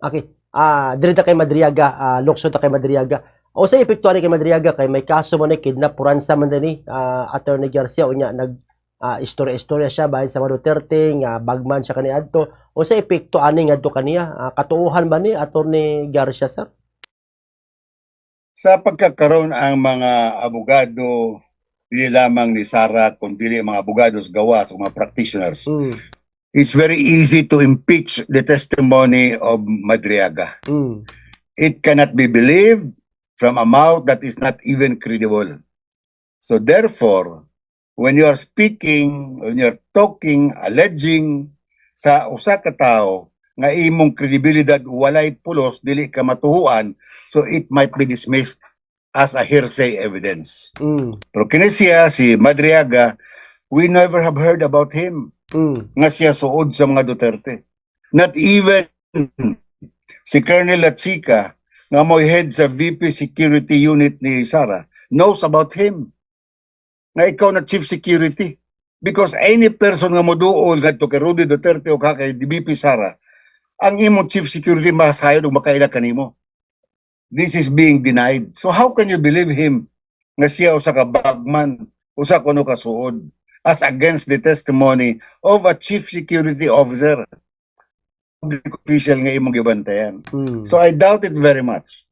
Okay. Diri ta kay Madriaga, lukso ta kay Madriaga. O sa epektuari kay Madriaga kay may kaso mo ni kidnap puransa man ni Attorney Garcia unya nag istorya-istorya siya bahin sa mga Duterte nga bagman siya kaniadto. O sa epekto ani ngadto kaniya, katuohan ba ni Attorney Garcia sir? Sa pagkakaroon ang mga abogado, dili lamang ni Sara, kundi mga abogados gawas o mga practitioners, Mm. it's very easy to impeach the testimony of Madriaga. Mm. It cannot be believed from a mouth that is not even credible. So therefore, when you are speaking, when you are talking, alleging sa usa ka tawo nga imong kredibilidad walay pulos, dili ka matuhuan, so it might be dismissed as a hearsay evidence. Mm. Pero kini siya, si Madriaga, we never have heard about him Mm. nga siya suod sa mga Duterte. Not even si Colonel Lachica, nga mo'y head sa VP Security Unit ni Sara, knows about him. Nga ikaw na Chief Security. Because any person nga moduol kadto kay Rudy Duterte o kay VP Sara, ang imong Chief Security masayod o makaila kanimo. This is being denied. So how can you believe him nga siya usa ka bagman, usa kuno ka suod, as against the testimony of a Chief Security Officer, public official nga imong gibantayan? Mm. So I doubt it very much.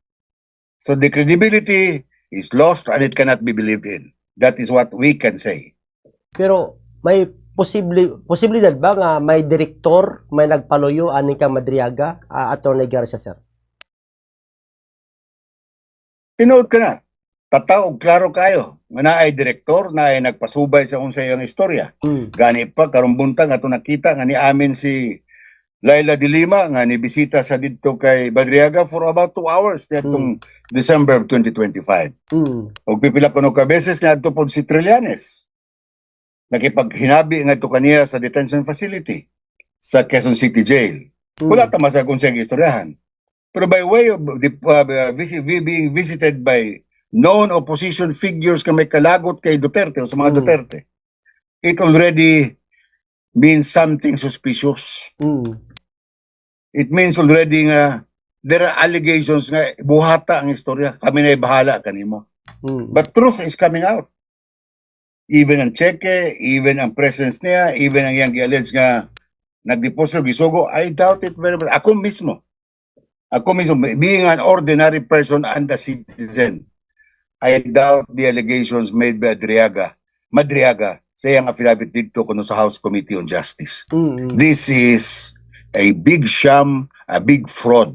So the credibility is lost and it cannot be believed in. That is what we can say. Pero may posibilidad ba nga may direktor may nagpaluyo ani ka Madriaga, Attorney Garcia sir? Tinood ka na. Tataog, klaro kayo. Na ay direktor, na ay nagpasubay sa unsay ang istorya. Mm. Gani pa, karong buntang ato nakita, nga ni amin si Laila de Lima, nga ni bisita sa dito kay Madriaga for about 2 hours nitong December of 2025. Mm. O pipila ko no ka beses na ito po si Trillanes. Nakipaghinabi nga ito kaniya sa detention facility sa Quezon City Jail. Wala ta masagon siyang istoryahan. Pero by way of being visited by known opposition figures ka may kalagot kay Duterte o sa mga Duterte, it already means something suspicious. Mm. It means already nga there are allegations nga buhata ang istorya. Kami na bahala kanimo. Mm. But truth is coming out. Even ang cheque, even ang presence niya, even ang yang gi-allege nga nagdeposito gisugo, I doubt it very much. Ako mismo, being an ordinary person and a citizen, I doubt the allegations made by Madriaga sa iyang affidavit dito kuno sa House Committee on Justice. Mm. This is a big sham, a big fraud.